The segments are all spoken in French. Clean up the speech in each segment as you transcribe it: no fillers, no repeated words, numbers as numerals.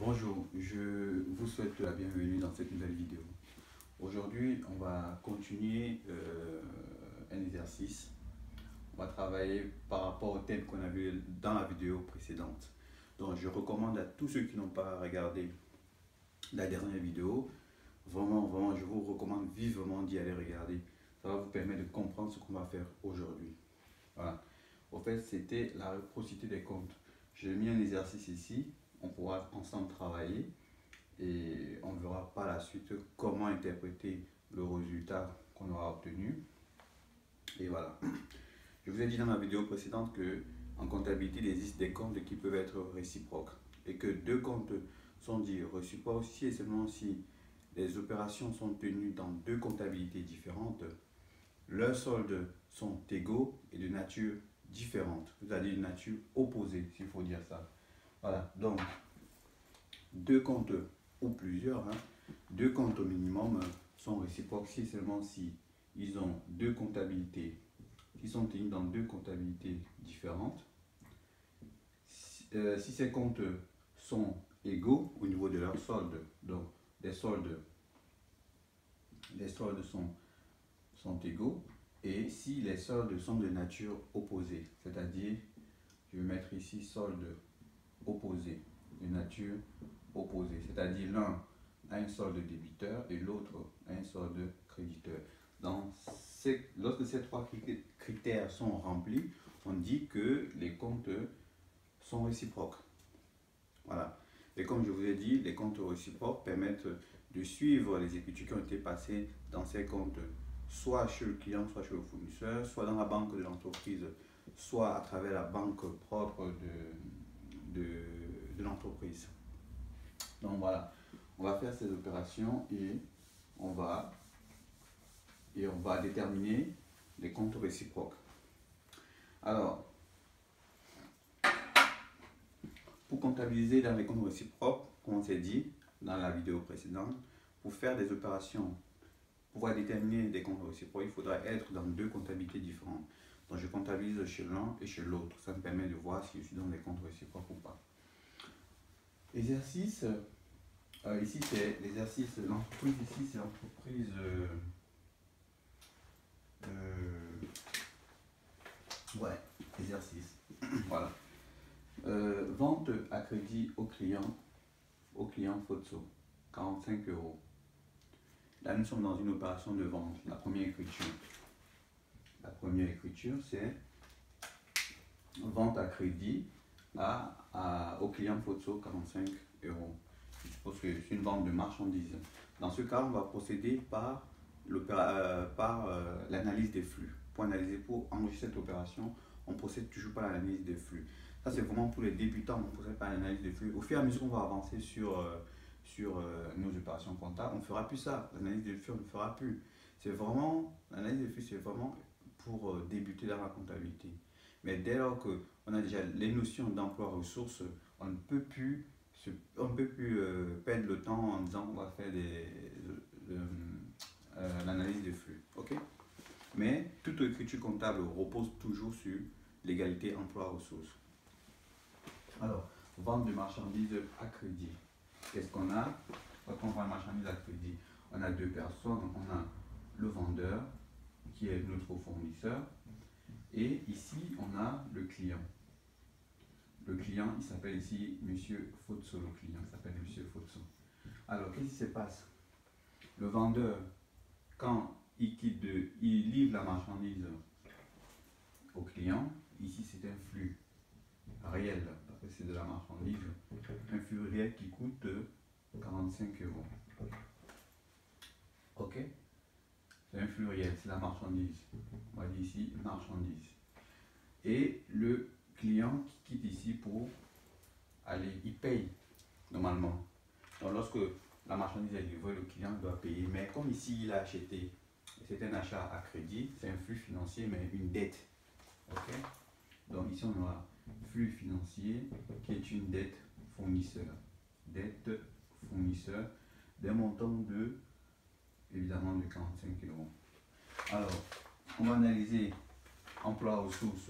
Bonjour, je vous souhaite la bienvenue dans cette nouvelle vidéo. Aujourd'hui, on va continuer un exercice. On va travailler par rapport au thème qu'on a vu dans la vidéo précédente. Donc, je recommande à tous ceux qui n'ont pas regardé la dernière vidéo, vraiment, je vous recommande vivement d'y aller regarder. Ça va vous permettre de comprendre ce qu'on va faire aujourd'hui. Voilà. Au fait, c'était la réciprocité des comptes. J'ai mis un exercice ici. On pourra ensemble travailler et on verra par la suite comment interpréter le résultat qu'on aura obtenu. Et voilà. Je vous ai dit dans la vidéo précédente que en comptabilité, il existe des comptes qui peuvent être réciproques et que deux comptes sont dits réciproques si et seulement si les opérations sont tenues dans deux comptabilités différentes, leurs soldes sont égaux et de nature différente, c'est-à-dire de nature opposée, s'il faut dire ça. Voilà, donc deux comptes ou plusieurs, deux comptes au minimum sont réciproques si seulement si ils ont deux comptabilités qui sont tenus dans deux comptabilités différentes. Si ces comptes sont égaux au niveau de leur solde, donc les soldes sont égaux, et si les soldes sont de nature opposée, c'est-à-dire, je vais mettre ici solde opposé, de nature opposée, c'est-à-dire l'un a un solde débiteur et l'autre a un solde créditeur. Lorsque ces trois critères sont remplis, on dit que les comptes sont réciproques. Voilà. Et comme je vous ai dit, les comptes réciproques permettent de suivre les écritures qui ont été passées dans ces comptes, soit chez le client, soit chez le fournisseur, soit dans la banque de l'entreprise, soit à travers la banque propre de l'entreprise. Donc voilà, on va faire ces opérations et on va déterminer les comptes réciproques. Alors, pour comptabiliser dans les comptes réciproques, comme on s'est dit dans la vidéo précédente, pour faire des opérations, pour pouvoir déterminer des comptes réciproques, il faudra être dans deux comptabilités différentes. Donc je comptabilise chez l'un et chez l'autre. Ça me permet de voir si je suis dans les comptes réciproques ou pas. Exercice, ici c'est l'exercice, l'entreprise ici c'est l'entreprise exercice. Voilà. Vente à crédit au client Fotso, 45 €. Là, nous sommes dans une opération de vente. La première écriture, c'est vente à crédit au client Fotso, 45 €. Je suppose que c'est une vente de marchandises. Dans ce cas, on va procéder par l'analyse des flux. Pour enregistrer cette opération, on procède toujours par l'analyse des flux. Ça, c'est vraiment pour les débutants, on procède par l'analyse des flux. Au fur et à mesure qu'on va avancer sur nos opérations comptables, on ne fera plus ça. L'analyse des flux, on ne fera plus. L'analyse des flux, c'est vraiment pour débuter dans la comptabilité. Mais dès lors qu'on a déjà les notions d'emploi ressources, on ne peut plus perdre le temps en disant qu'on va faire l'analyse des flux. Okay? Mais toute écriture comptable repose toujours sur l'égalité emploi-ressources. Alors, vente de marchandises à crédit. Qu'est-ce qu'on a? Quand on vend une marchandise à crédit, on a deux personnes. On a le vendeur, qui est notre fournisseur, et ici, on a le client. Le client, il s'appelle ici Monsieur Fotso. Le client s'appelle Monsieur Fotso. Alors, qu'est-ce qui se passe? Le vendeur, quand il livre la marchandise au client, ici c'est un flux réel, parce que c'est de la marchandise, un flux réel qui coûte 45 €. Ok? C'est un flux réel, c'est la marchandise. On va dire ici marchandise. Et le client qui quitte ici pour aller, il paye normalement. Donc lorsque la marchandise est livrée, le client doit payer. Mais comme ici il a acheté, c'est un achat à crédit, c'est un flux financier, mais une dette. Ok? Donc ici on aura flux financier qui est une dette fournisseur. Dette fournisseur d'un montant évidemment de 45 €. Alors, on va analyser emploi ressources.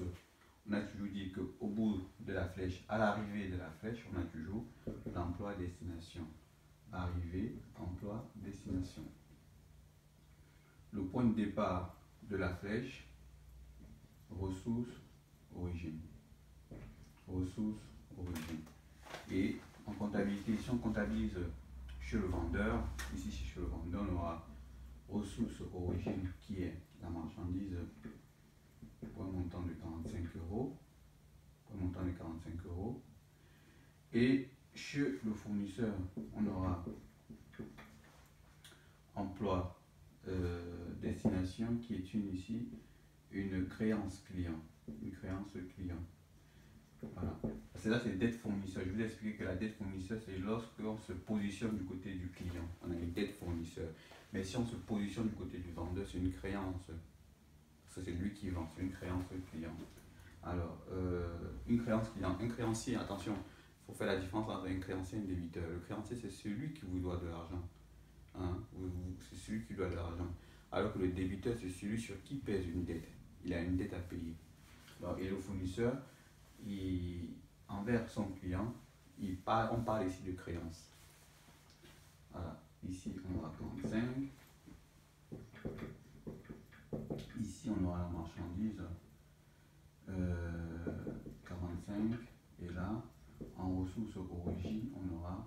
On a toujours dit qu'au bout de la flèche, à l'arrivée de la flèche, on a toujours d'emploi destination. Arrivée, emploi, destination. Le point de départ de la flèche, ressources, origine. Ressources, origine. Et en comptabilité, si on comptabilise chez le vendeur, ici chez le vendeur, on aura ressources, origine qui est la marchandise pour un montant de 45 euros. Pour un montant de 45 euros. Et chez le fournisseur, on aura emploi destination qui est ici une créance client. Une créance client. Voilà. C'est là, c'est dette fournisseur. Je vous ai expliqué que la dette fournisseur, c'est lorsqu'on se positionne du côté du client. On a une dette fournisseur. Mais si on se positionne du côté du vendeur, c'est une créance. Ça, c'est lui qui vend, c'est une créance client. Alors, une créance client, un créancier, attention, il faut faire la différence entre un créancier et un débiteur. Le créancier, c'est celui qui vous doit de l'argent. Hein? C'est celui qui doit de l'argent. Alors que le débiteur, c'est celui sur qui pèse une dette. Il a une dette à payer. Alors, et le fournisseur, envers son client, on parle ici de créance. Voilà. Ici, on aura 45. Ici, on aura la marchandise 45. Et là, en ressources origine, on aura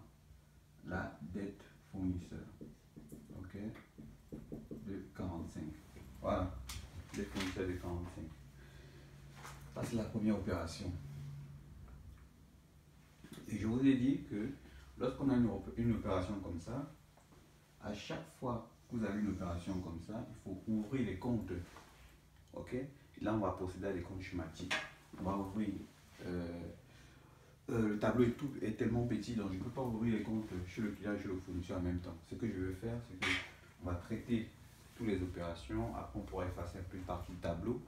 la dette fournisseur. OK? De 45. Voilà. Dette fournisseur de 45. Ça, c'est la première opération. Et je vous ai dit que lorsqu'on a une opération comme ça, à chaque fois que vous avez une opération comme ça, il faut ouvrir les comptes. OK? Et là, on va procéder à des comptes schématiques. On va ouvrir. Le tableau est tellement petit, donc je ne peux pas ouvrir les comptes chez le client et chez le fournisseur en même temps. Ce que je vais faire, c'est qu'on va traiter toutes les opérations. Après, on pourra effacer un peu une partie du tableau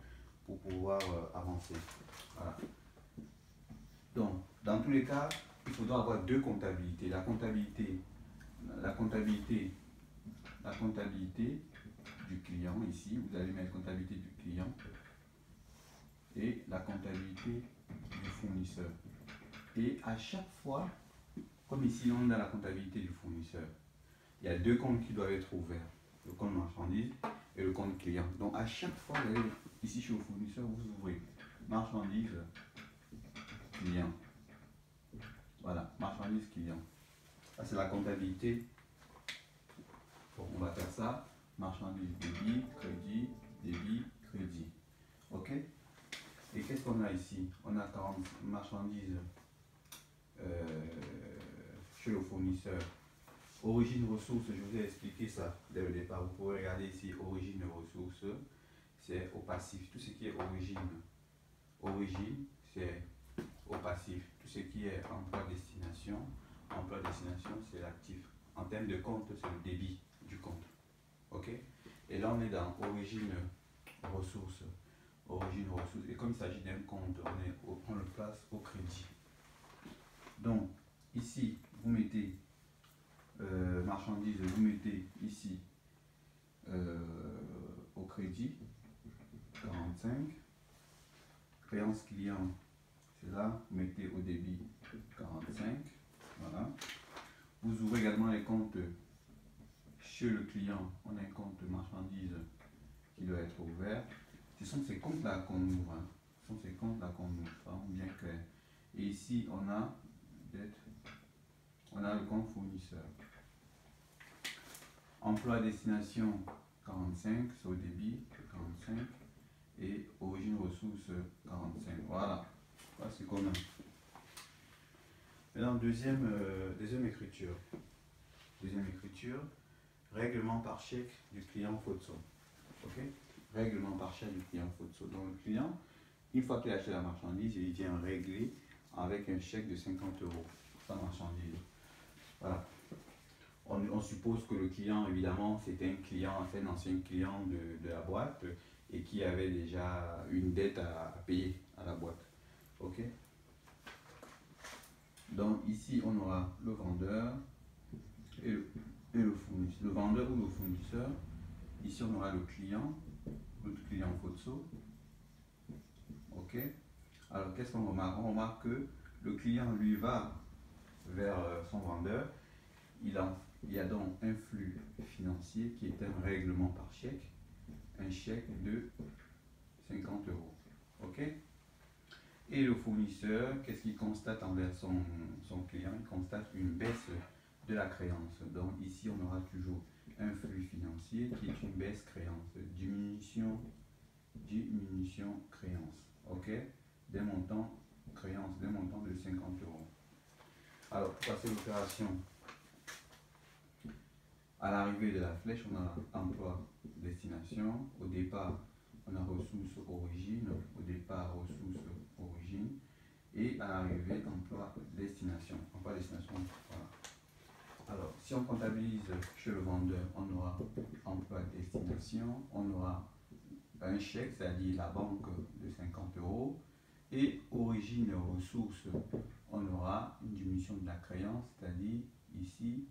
pour pouvoir avancer. Voilà. Donc, dans tous les cas, il faudra avoir deux comptabilités. La comptabilité du client, ici, vous allez mettre comptabilité du client, et la comptabilité du fournisseur. Et à chaque fois, comme ici, on a la comptabilité du fournisseur, il y a deux comptes qui doivent être ouverts, le compte marchandise et le compte client. Donc, à chaque fois, vous allez, ici chez le fournisseur, vous ouvrez marchandise, client. Voilà, marchandise, client. Ça, c'est la comptabilité. Bon, on va faire ça. Marchandise, débit, crédit, débit, crédit. OK? Et qu'est-ce qu'on a ici? On a 40 marchandises chez le fournisseur. Origine ressources, je vous ai expliqué ça dès le départ. Vous pouvez regarder ici, origine ressources, c'est au passif. Tout ce qui est origine, c'est au passif. Tout ce qui est emploi destination, c'est l'actif. En termes de compte, c'est le débit du compte. OK? Et là, on est dans origine ressources. Origine ressources. Et comme il s'agit d'un compte, on le place au crédit. Donc, ici, vous mettez marchandise, vous mettez ici au crédit, 45. Créance client, c'est là, vous mettez au débit, 45. Voilà. Vous ouvrez également les comptes chez le client. On a un compte marchandise qui doit être ouvert. Ce sont ces comptes-là qu'on ouvre. Hein. Ce sont ces comptes-là qu'on ouvre, bien clair. Et ici, on a le compte fournisseur. Emploi destination 45, c'est au débit 45 et origine ressources 45. Voilà, voilà ce qu'on a. Maintenant, deuxième écriture. Deuxième écriture, règlement par chèque du client FOTSO. OK? Règlement par chèque du client FOTSO. Donc le client, une fois qu'il a acheté la marchandise, il vient régler avec un chèque de 50 euros sa marchandise. Voilà. On suppose que le client, évidemment, c'était un ancien client de la boîte et qui avait déjà une dette à payer à la boîte. OK? Donc ici, on aura le vendeur et le fournisseur. Le vendeur ou le fournisseur. Ici, on aura le client FOTSO. OK? Alors, qu'est-ce qu'on remarque? On remarque que le client, lui, va vers son vendeur, il y a donc un flux financier qui est un règlement par chèque, un chèque de 50 euros. OK? Et le fournisseur, qu'est-ce qu'il constate envers son client? Il constate une baisse de la créance. Donc ici, on aura toujours un flux financier qui est une baisse créance, diminution créance. OK? Des montants créance, des montants de 50 euros. Alors, pour passer l'opération, à l'arrivée de la flèche, on a emploi destination. Au départ, on a ressources origine. Au départ, ressources origine. Et à l'arrivée, emploi destination. Emploi destination, voilà. Alors, si on comptabilise chez le vendeur, on aura emploi destination, on aura un chèque, c'est-à-dire la banque de 50 euros. Et origine ressources, on aura une diminution de la créance, c'est-à-dire ici,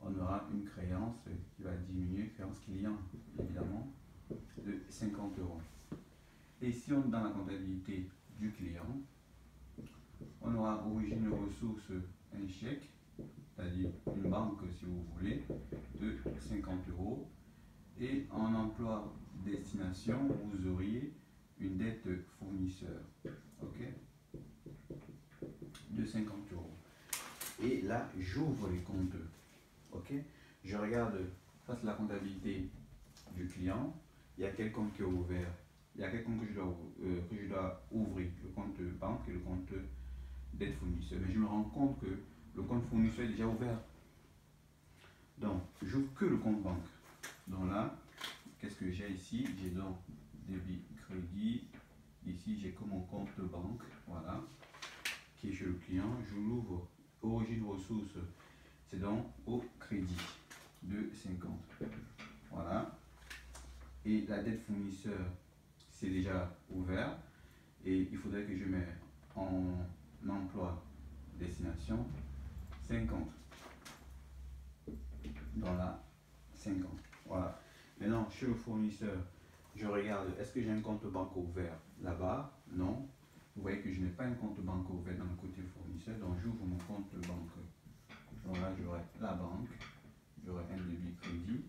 on aura une créance qui va diminuer, créance client évidemment, de 50 euros. Et si on est dans la comptabilité du client, on aura origine ressources, un chèque, c'est-à-dire une banque si vous voulez, de 50 euros. Et en emploi destination, vous auriez une dette fournisseur, ok, de 50 euros. Et là, j'ouvre les comptes. Ok, je regarde, ça c'est la comptabilité du client. Il y a quel compte qui est ouvert? Il y a quel compte que je dois ouvrir? Le compte banque et le compte dette fournisseur. Mais je me rends compte que le compte fournisseur est déjà ouvert. Donc, j'ouvre que le compte banque. Donc là, qu'est-ce que j'ai ici? J'ai donc débit, crédit. Ici, j'ai que mon compte banque, voilà, qui est chez le client. Je l'ouvre, origine ressources. C'est donc au crédit de 50. Voilà. Et la dette fournisseur, c'est déjà ouvert. Et il faudrait que je mette en emploi destination 50. Dans la 50. Voilà. Maintenant, chez le fournisseur, je regarde, est-ce que j'ai un compte banque ouvert là-bas? Non. Vous voyez que je n'ai pas un compte banque ouvert dans le côté fournisseur. Donc, j'ouvre mon compte banque. Donc là, j'aurai la banque, j'aurai un débit crédit.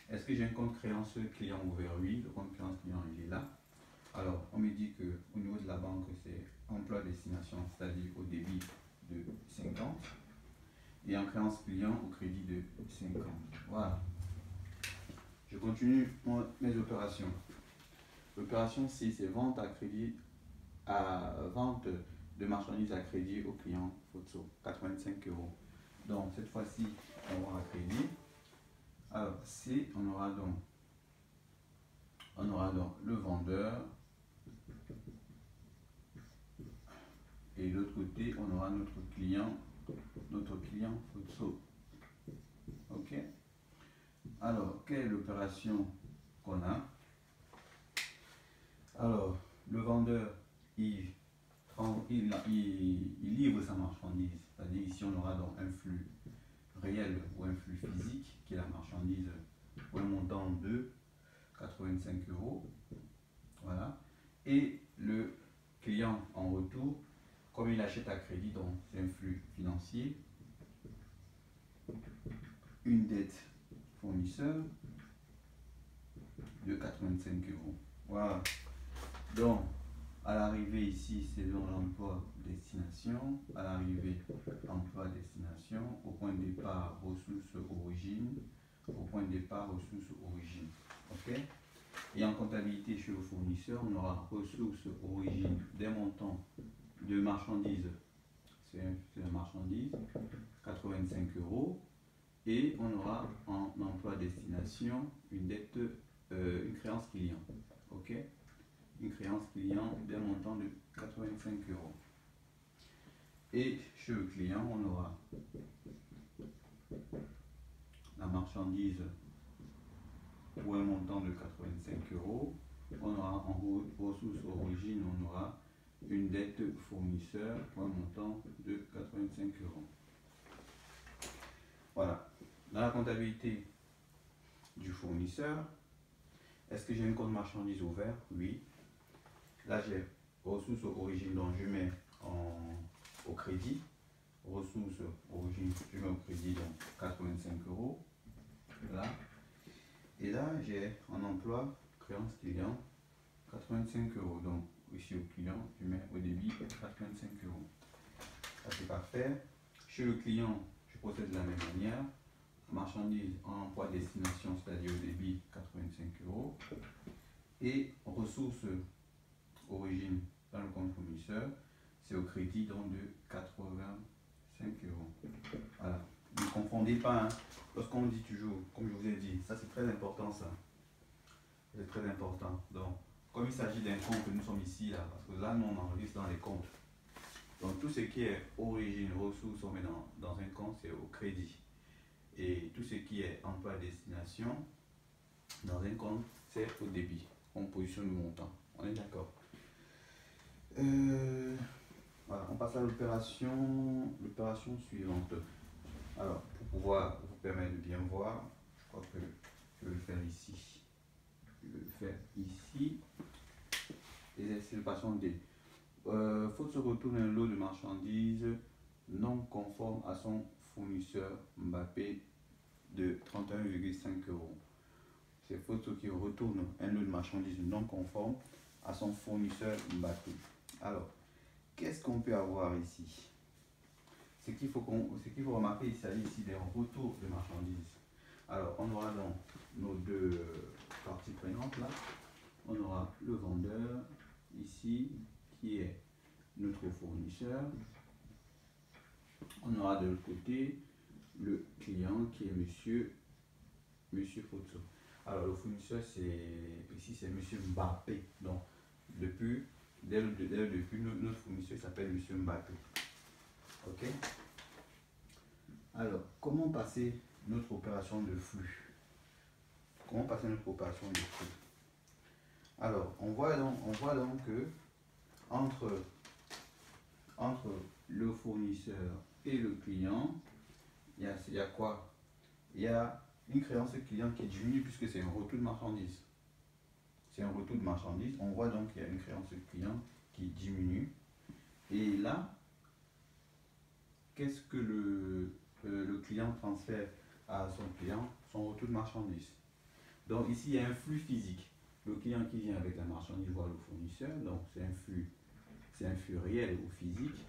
Est-ce que j'ai un compte créance client ouvert? Oui, le compte créance client, il est là. Alors, on me dit qu'au niveau de la banque, c'est emploi destination, c'est-à-dire au débit de 50. Et en créance client, au crédit de 50. Voilà. Je continue mes opérations. L'opération 6, c'est vente à crédit, vente de marchandises à crédit au client Fotso, 85 euros. Donc cette fois-ci, on aura crédit. Alors C, on aura donc le vendeur. Et de l'autre côté, on aura notre client Fotso. Ok. Alors, quelle est l'opération qu'on a? Alors, le vendeur, il livre sa marchandise. C'est-à-dire ici, on aura donc un flux réel ou un flux physique qui est la marchandise pour un montant de 85 euros. Voilà. Et le client en retour, comme il achète à crédit, donc c'est un flux financier, une dette fournisseur de 85 euros. Voilà. Donc, à l'arrivée ici, c'est l'emploi destination. À l'arrivée, emploi destination. Au point de départ, ressources origine. Au point de départ, ressources origine. Ok. Et en comptabilité chez le fournisseur, on aura ressources origine des montants de marchandises. C'est la marchandise, 85 euros. Et on aura en emploi destination une dette, une créance client. Ok. Une créance client d'un montant de 85 euros. Et chez le client, on aura la marchandise pour un montant de 85 euros. On aura en ressources origine, on aura une dette fournisseur pour un montant de 85 euros. Voilà. Dans la comptabilité du fournisseur, est-ce que j'ai un compte marchandise ouvert? Oui. Là, j'ai ressources origine, donc je mets au crédit, ressources ressources, origine, je mets au crédit donc 85 euros. Là. Et là, j'ai en emploi, créance client, 85 euros. Donc, ici au client, je mets au débit 85 euros. Ça, c'est parfait. Chez le client, je procède de la même manière. Marchandise en emploi destination, c'est-à-dire au débit 85 euros. Et ressources origine dans le compte fournisseur, c'est au crédit donc de 85 euros. Voilà. Ne confondez pas, hein. Lorsqu'on dit toujours, comme je vous ai dit, ça c'est très important ça. C'est très important. Donc, comme il s'agit d'un compte que nous sommes ici, là, parce que là, nous on enregistre dans les comptes. Donc, tout ce qui est origine, ressources, on met dans un compte, c'est au crédit. Et tout ce qui est emploi destination, dans un compte, c'est au débit. On positionne le montant. On est d'accord. Voilà, on passe à l'opération suivante. Alors, pour pouvoir vous permettre de bien voir, je crois que je vais le faire ici. Je vais le faire ici. Exercice de patient D. Faut se retourner un lot de marchandises non conforme à son fournisseur Mbappé de 31,5 euros. C'est Photo qui retourne un lot de marchandises non conforme à son fournisseur Mbappé. Alors, qu'est-ce qu'on peut avoir ici? Ce qu'il faut remarquer, il s'agit ici d'un retour de marchandises. Alors, on aura donc nos deux parties prenantes là. On aura le vendeur ici qui est notre fournisseur. On aura de l'autre côté le client qui est monsieur Photo. Alors, le fournisseur, ici c'est monsieur Mbappé. Donc, dès le début, notre fournisseur s'appelle monsieur Mbappé. Ok? Alors, comment passer notre opération de flux? Comment passer notre opération de flux? Alors, on voit donc que entre le fournisseur et le client, il y a quoi? Il y a une créance client qui diminue puisque c'est un retour de marchandises. C'est un retour de marchandises. On voit donc qu'il y a une créance client qui diminue. Et là, qu'est-ce que le client transfère à son client? Son retour de marchandises. Donc ici, il y a un flux physique. Le client qui vient avec la marchandise voit le fournisseur. Donc c'est un flux réel ou physique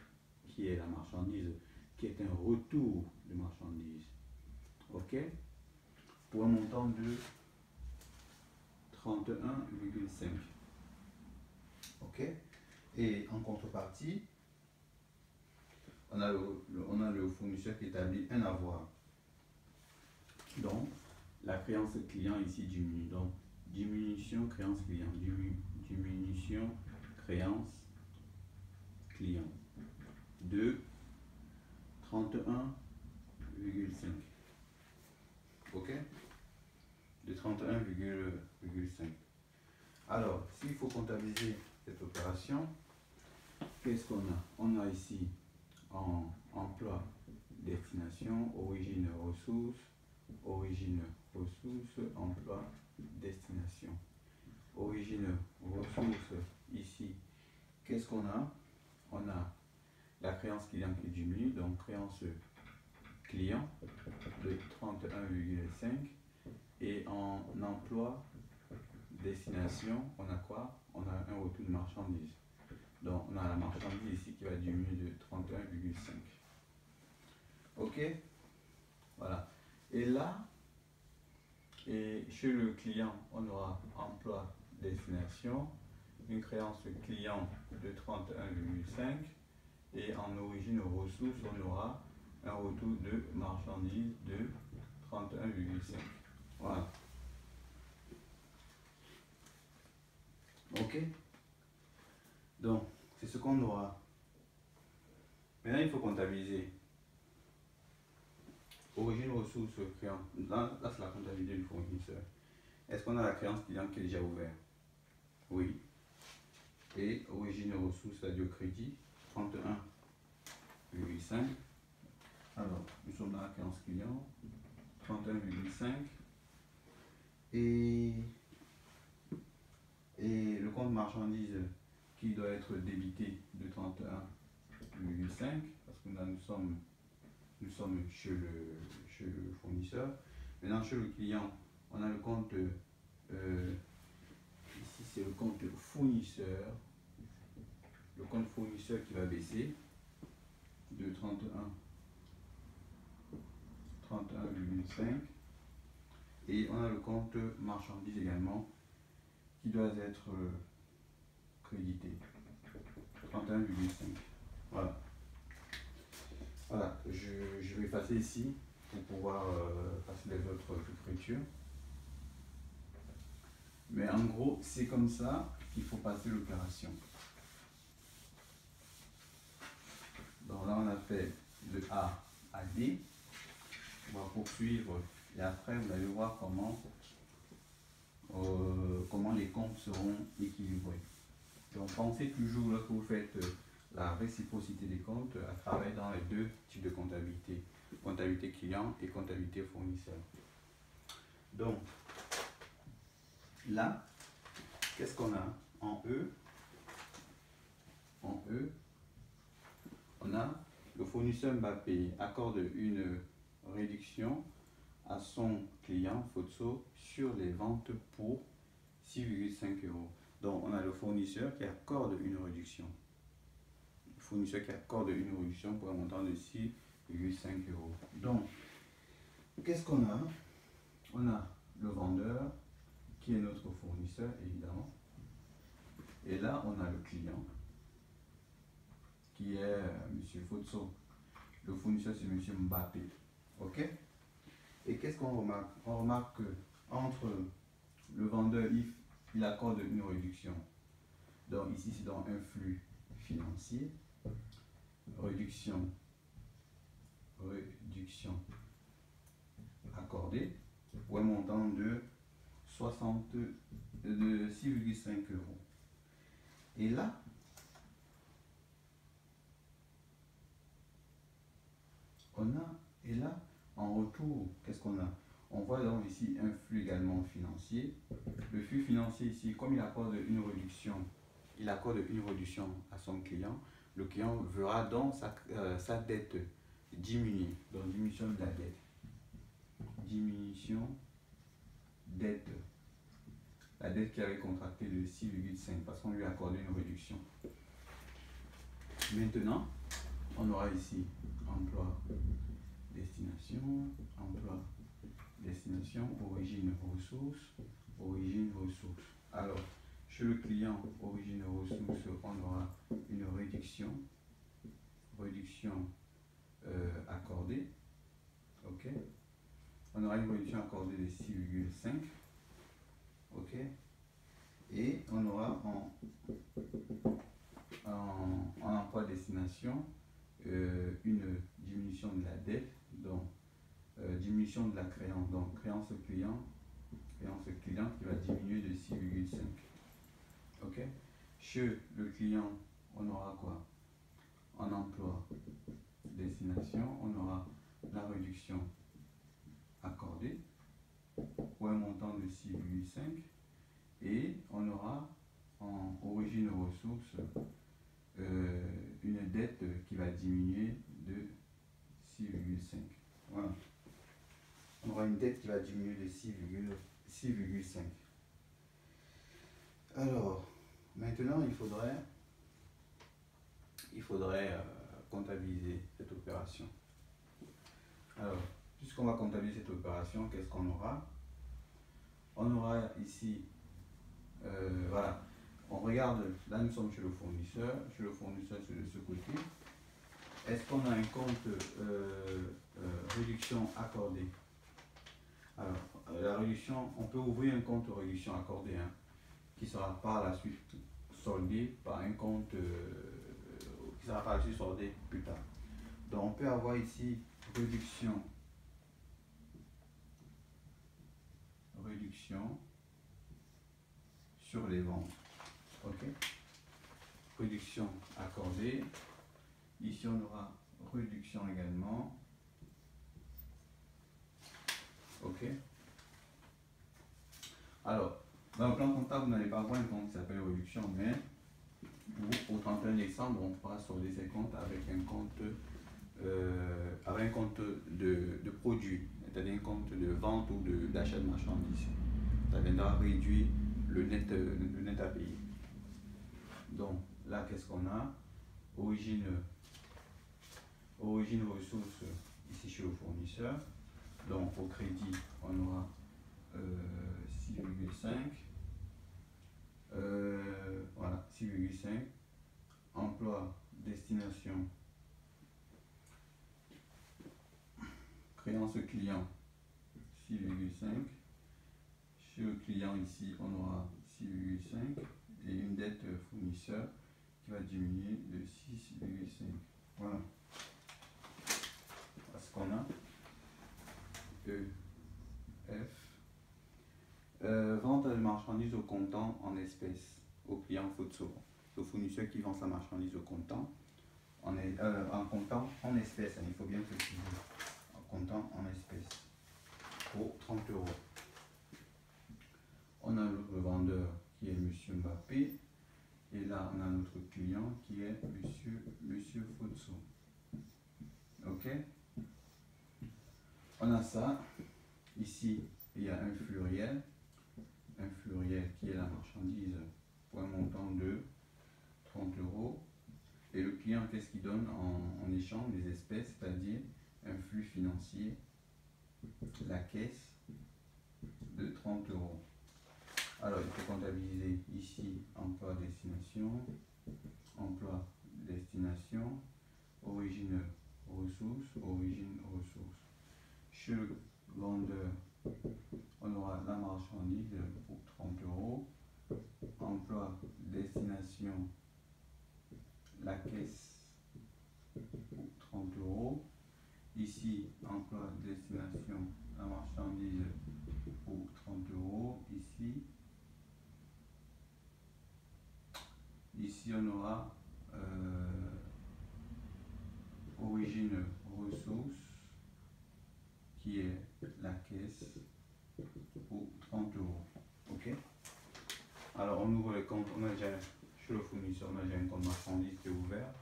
qui est la marchandise, qui est un retour de marchandise. OK? Pour un montant de 31,5. OK? Et en contrepartie, on a le fournisseur qui établit un avoir. Donc, la créance client ici diminue. Donc, diminution créance client. Diminution créance client de 31,5. OK? De 31,5. Alors, s'il faut comptabiliser cette opération, qu'est-ce qu'on a? On a ici en emploi, destination, origine, ressources, emploi, destination. Origine, ressources, ici, qu'est-ce qu'on a? On a la créance client qui diminue, donc créance client de 31,5. Et en emploi, destination, on a quoi? On a un retour de marchandise. Donc, on a la marchandise ici qui va diminuer de 31,5. OK? Voilà. Et là, chez le client, on aura emploi, destination, une créance client de 31,5. Et en origine ressources, on aura un retour de marchandise de 31,5. Voilà. OK? Donc, c'est ce qu'on aura. Maintenant, il faut comptabiliser. Origine, ressources, client. Là c'est la comptabilité du fournisseur. Est-ce qu'on a la créance client qui est déjà ouverte? Oui. Et origine, ressources, c'est-à-dire crédit, 31,5. Alors, nous sommes dans la créance client, 31,5. Et le compte marchandise qui doit être débité de 31,5 parce que là nous sommes nous sommes chez le fournisseur. Maintenant, chez le client, on a le compte, ici c'est le compte fournisseur. Le compte fournisseur qui va baisser de 31,5. Et on a le compte marchandise également qui doit être crédité 31,5. Voilà. Voilà, je vais effacer ici pour pouvoir passer les autres écritures. Mais en gros, c'est comme ça qu'il faut passer l'opération. Donc là, on a fait de A à D. On va poursuivre et après, vous allez voir comment les comptes seront équilibrés. Donc pensez toujours lorsque vous faites la réciprocité des comptes à travailler dans les deux types de comptabilité, comptabilité client et comptabilité fournisseur. Donc là, qu'est-ce qu'on a en E? En E, on a le fournisseur Mbappé accorde une réduction à son client Fotso sur les ventes pour 6,5 €. Donc on a le fournisseur qui accorde une réduction. Le fournisseur qui accorde une réduction pour un montant de 6,5 €. Donc, qu'est-ce qu'on a? On a le vendeur qui est notre fournisseur évidemment. Et là on a le client qui est Monsieur Fotso. Le fournisseur c'est Monsieur Mbappé. Ok? Et qu'est-ce qu'on remarque? On remarque que entre le vendeur, il accorde une réduction. Donc ici c'est dans un flux financier. Réduction accordée pour un montant de 6,5 €. Et là, en retour, qu'est-ce qu'on a? On voit donc ici un flux également financier. Le flux financier ici, comme il accorde une réduction à son client, le client verra donc sa dette diminuer. Donc diminution de la dette. Diminution dette. La dette qui avait contracté de 6,5 parce qu'on lui a accordé une réduction. Maintenant, on aura ici emploi, destination, origine, ressources. Alors, chez le client, origine, ressources, on aura une réduction accordée. Ok. On aura une réduction accordée de 6,5. Ok. Et on aura en emploi destination une diminution de la dette, donc diminution de la créance, donc créance client qui va diminuer de 6,5. Ok. Chez le client, on aura quoi? En emploi destination, on aura la réduction accordée pour un montant de 6,5 et on aura en origine ressources une dette qui va diminuer de 6,5. Voilà. On aura une dette qui va diminuer de 6,5. Alors, maintenant, il faudrait comptabiliser cette opération. Alors, puisqu'on va comptabiliser cette opération, qu'est-ce qu'on aura? On aura ici, voilà, on regarde, là nous sommes chez le fournisseur c'est de ce côté. Est-ce qu'on a un compte réduction accordée? Alors, la réduction, on peut ouvrir un compte réduction accordée, hein, qui sera par la suite soldé par un compte qui sera par la suite soldé plus tard. Donc on peut avoir ici réduction sur les ventes. Ok. Réduction accordée. Ici on aura réduction également. Ok. Alors, dans le plan comptable, vous n'allez pas avoir un compte qui s'appelle réduction, mais au 31 décembre, on pourra solder ces comptes avec un compte un compte de produit, c'est-à-dire un compte de vente ou d'achat de marchandises. Ça viendra réduire le net à payer. Donc là, qu'est-ce qu'on a? Origine ressources ici chez le fournisseur. Donc au crédit, on aura 6,5. Voilà, 6,5. Emploi, destination, créance client, 6,5. Chez le client ici, on aura 6,5 et une dette fournisseur qui va diminuer de 6,5. Voilà. Voilà ce qu'on a. E, F. Vente de marchandises au comptant en espèces au client Fotso. Le fournisseur qui vend sa marchandise au comptant en comptant en espèces. Il faut bien préciser. En comptant en espèces pour 30 €. On a le vendeur qui est Monsieur Mbappé. Et là, on a notre client qui est Monsieur Fotso. Ok? On a ça. Ici, il y a un flux réel. Un flux réel qui est la marchandise pour un montant de 30 €. Et le client, qu'est-ce qu'il donne en échange des espèces, c'est-à-dire un flux financier, la caisse de 30 €. Alors, il faut comptabiliser ici emploi destination, origine ressources. Chez le vendeur, on aura la marchandise pour 30 €, emploi destination, la caisse pour 30 €. Ici, emploi destination, la marchandise pour 30 €. Ici, on aura origine ressources qui est la caisse pour 30 €. Ok? Alors, on ouvre le compte. On a déjà, chez le fournisseur, on a déjà un compte marchandise qui est ouvert.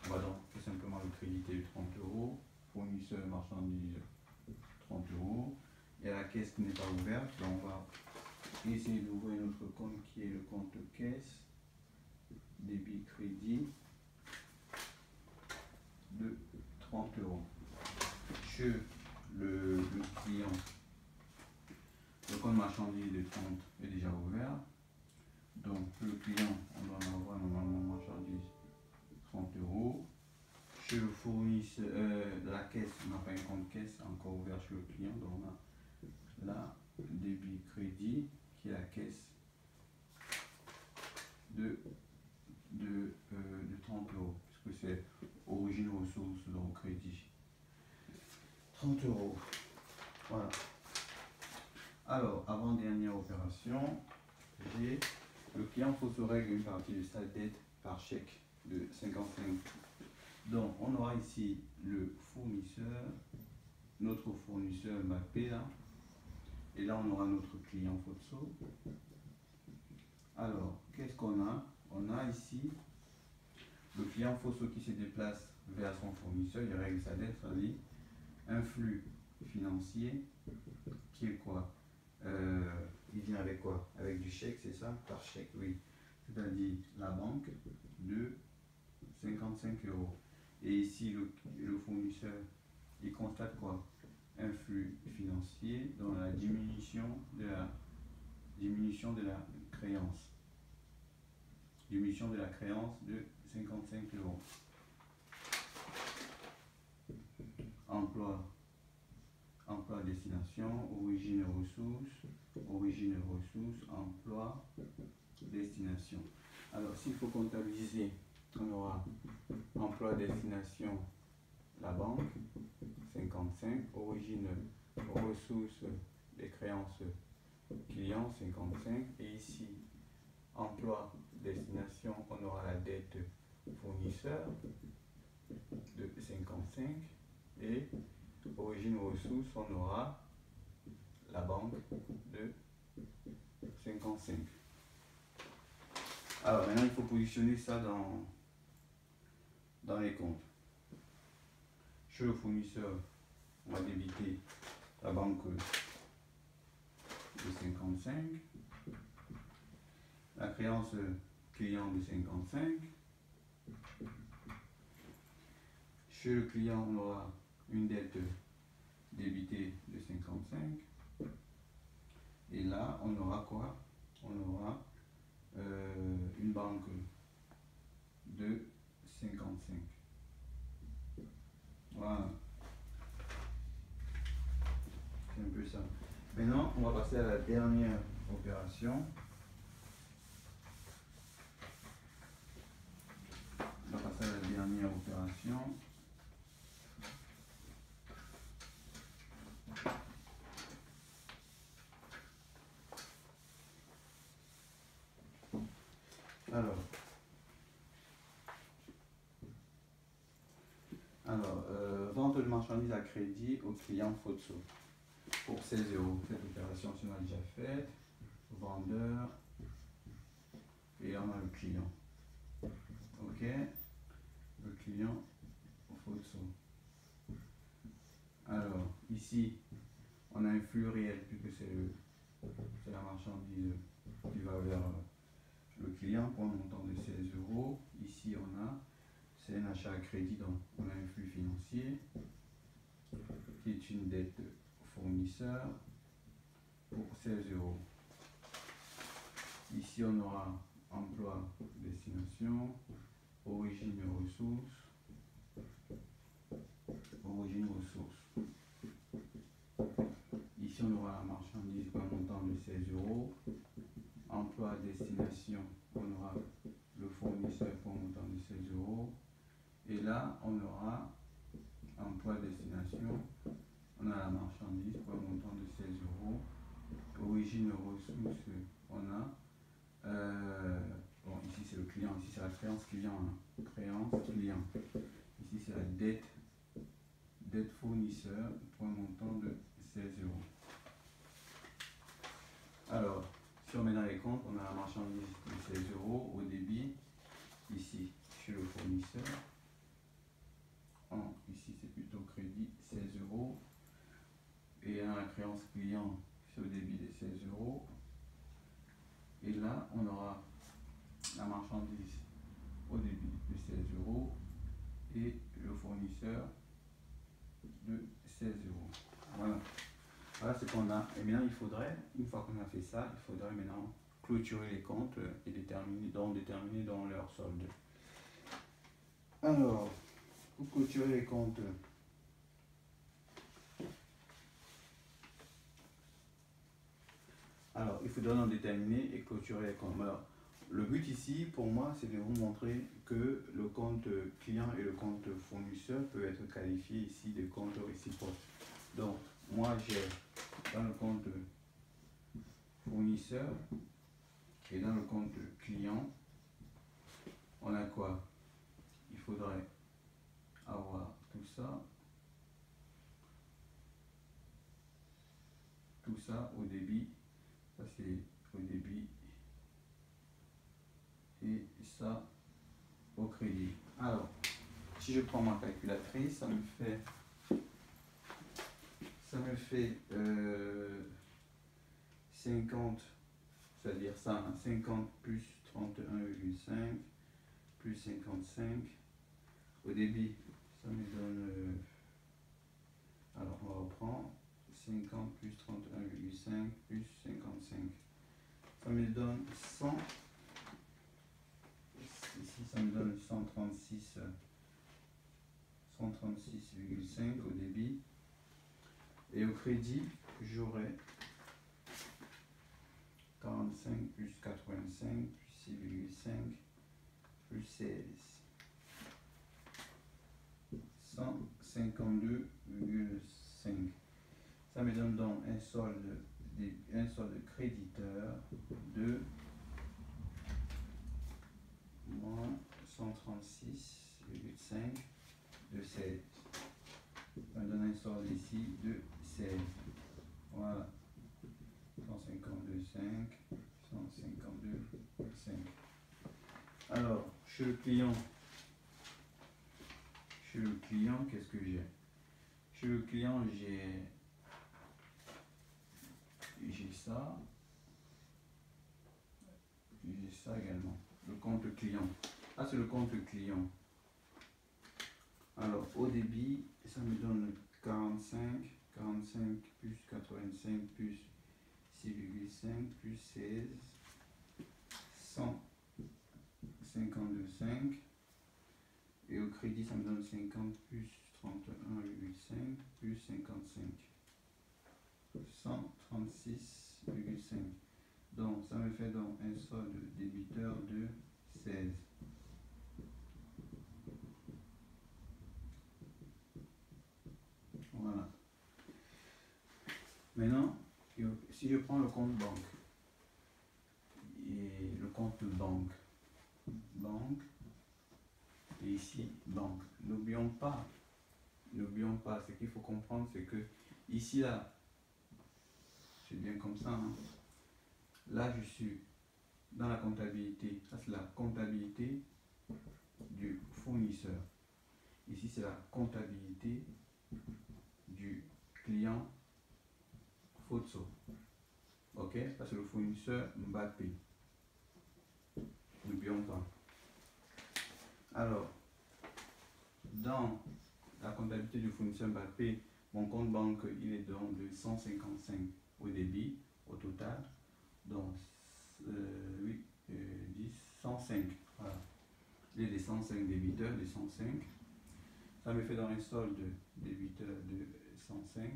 On va donc tout simplement le créditer de 30 €. Fournisseur marchandise 30 €. Il y a la caisse qui n'est pas ouverte. Donc, on va essayer d'ouvrir notre compte qui est le compte caisse. Débit crédit de 30 €. Chez le client, le compte marchandise de 30 est déjà ouvert. Donc, le client, on doit en avoir normalement marchandise 30 €. Chez le fournisseur, la caisse, on n'a pas un compte caisse encore ouvert chez le client. Donc, on a là, débit crédit qui est la caisse de 30 €, puisque c'est origine ressources, donc crédit. 30 €. Voilà. Alors, avant-dernière opération, j'ai le client faut se régler une partie de sa dette par chèque de 55. Donc, on aura ici le fournisseur, notre fournisseur Mbappé là. Et là, on aura notre client Fotso. Alors, qu'est-ce qu'on a? On a ici le client Fotso qui se déplace vers son fournisseur, il règle sa dette, c'est-à-dire un flux financier qui est quoi? Il vient avec quoi? Avec du chèque, c'est ça? Par chèque, oui. C'est-à-dire la banque de 55 €. Et ici, le fournisseur, il constate quoi? Un flux financier dans la diminution de la créance. Diminution de la créance de 55 €. Emploi destination, origine ressources, emploi destination. Alors, s'il faut comptabiliser, on aura emploi destination, la banque, 55, origine ressources, les créances client, 55, et ici, emploi destination, on aura la dette fournisseur de 55, et origine ressources, on aura la banque de 55. Alors maintenant, il faut positionner ça dans les comptes. chez le fournisseur, on va débiter la banque de 55, la créance client de 55. Chez le client, on aura une dette débitée de 55. Et là, on aura quoi? On aura une banque de 55. Voilà. C'est un peu ça. Maintenant, on va passer à la dernière opération. On va passer à la dernière opération. Vente de marchandises à crédit au client Fotso pour 16 €. Cette opération, on a déjà faite. Vendeur et on a le client. Ok, le client Fotso. Alors, ici, on a un flux réel puisque c'est la marchandise qui va vers le client pour un montant de 16 €. Ici, c'est un achat à crédit, donc on a un flux financier qui est une dette fournisseur pour 16 €. Ici, on aura emploi, destination, origine et ressources. Origine, ressources. Ici, on aura la marchandise pour un montant de 16 €. Emploi, destination, on aura le fournisseur pour un montant de 16 €. Et là, on aura emploi, destination, on a la marchandise pour un montant de 16 €. Origine, ressources, on a bon, ici c'est le client, ici c'est la créance client, hein. Créance client. Ici c'est la dette fournisseur pour un montant de 16 €. Alors, si on met dans les comptes, on a la marchandise de 16 € au débit, ici chez le fournisseur. Ici c'est plutôt crédit 16 €. Et la créance client, c'est au débit de 16 €. Et là, on aura la marchandise au débit de 16 € et le fournisseur de 16 €. Voilà. Voilà ce qu'on a. Et maintenant, il faudrait, une fois qu'on a fait ça, il faudrait maintenant clôturer les comptes et déterminer dans leur solde. Alors, pour clôturer les comptes, il faudrait en déterminer et clôturer les comptes. Alors, le but ici, pour moi, c'est de vous montrer que le compte client et le compte fournisseur peuvent être qualifiés ici de comptes réciproques. Donc, moi, j'ai dans le compte fournisseur et dans le compte client, on a quoi? Il faudrait avoir tout ça au débit, ça c'est au débit, et ça au crédit. Alors, si je prends ma calculatrice, ça me fait 50, c'est-à-dire ça, hein, 50 plus 31,5 plus 55. Au débit, ça me donne, alors on reprend, 50 plus 31,5 plus 55. Ça me donne 100. Ici, ça me donne 136,5 au débit. Et au crédit, j'aurai 45 plus 85 plus 6,5 plus 16. 152,5. Ça me donne donc un solde créditeur de moins 136,5 de 16. Ça me donne un solde ici de 16. Voilà. 152,5. 152,5. Alors, chez le client, qu'est-ce que j'ai? Chez le client, j'ai ça. J'ai ça également. Le compte client. Ah, c'est le compte client. Alors, au débit, ça me donne 45 plus 85 plus 6,5 plus 16, 152,5. Et au crédit, ça me donne 50 plus 31,5 plus 55. 136,5. Donc, ça me fait donc un solde débiteur de 16. Voilà. Maintenant, si je prends le compte banque, et le compte banque, et ici, banque, n'oublions pas, ce qu'il faut comprendre, c'est que ici, là, c'est bien comme ça, hein. Là, je suis dans la comptabilité. Ça, c'est la comptabilité du fournisseur. Ici, c'est la comptabilité du client Fotso. Ok, ça, c'est le fournisseur Mbappé. N'oublions pas. Alors, dans la comptabilité du fournisseur Mbappé, mon compte banque, il est donc de 155 au débit, au total. Donc, 105. Voilà. Il est des 105 débiteurs, des 105. Ça me fait dans un solde débiteur de 105.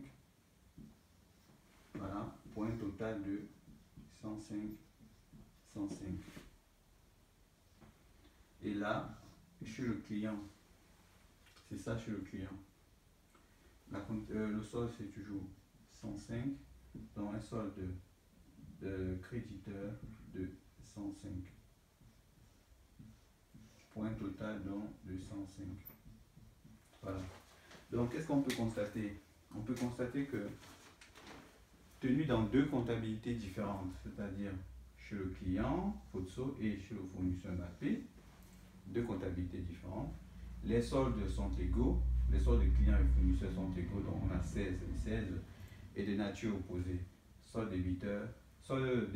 Voilà, pour un total de 105. Et là, chez le client, c'est ça chez le client. Le solde, c'est toujours 105, dans un solde de créditeur de 105. Pour un total donc de 105. Voilà. Donc, qu'est-ce qu'on peut constater? On peut constater que, tenu dans deux comptabilités différentes, c'est-à-dire chez le client, Fotso, et chez le fournisseur Mbappé, deux comptabilités différentes, les soldes sont égaux, les soldes de clients et fournisseurs sont égaux, donc on a 16 et 16, et de nature opposée, solde débiteur, solde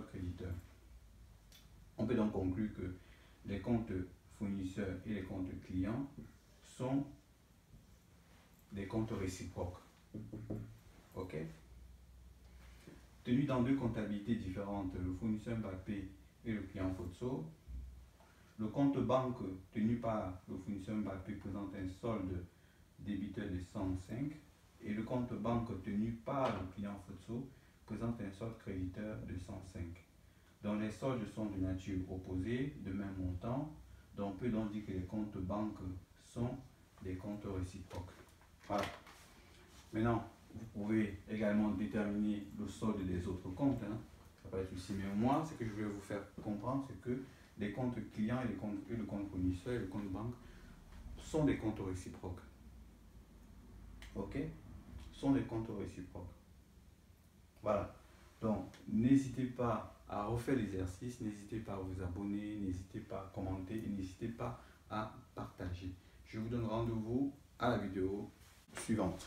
créditeur. On peut donc conclure que les comptes fournisseurs et les comptes clients sont des comptes réciproques. Ok? Tenu dans deux comptabilités différentes, le fournisseur Mbappé et le client Fotso, le compte banque tenu par le fournisseur Mbappé présente un solde débiteur de 105 et le compte banque tenu par le client Fotso présente un solde créditeur de 105. Donc les soldes sont de nature opposée, de même montant, donc on peut donc dire que les comptes banques sont des comptes réciproques. Voilà. Maintenant, vous pouvez également déterminer le solde des autres comptes, hein. Ça peut être aussi, mais moi, ce que je voulais vous faire comprendre, c'est que les comptes clients et le compte fournisseur et le compte banque sont des comptes réciproques. Ok? Sont des comptes réciproques. Voilà. Donc, n'hésitez pas à refaire l'exercice, n'hésitez pas à vous abonner, n'hésitez pas à commenter et n'hésitez pas à partager. Je vous donne rendez-vous à la vidéo suivante.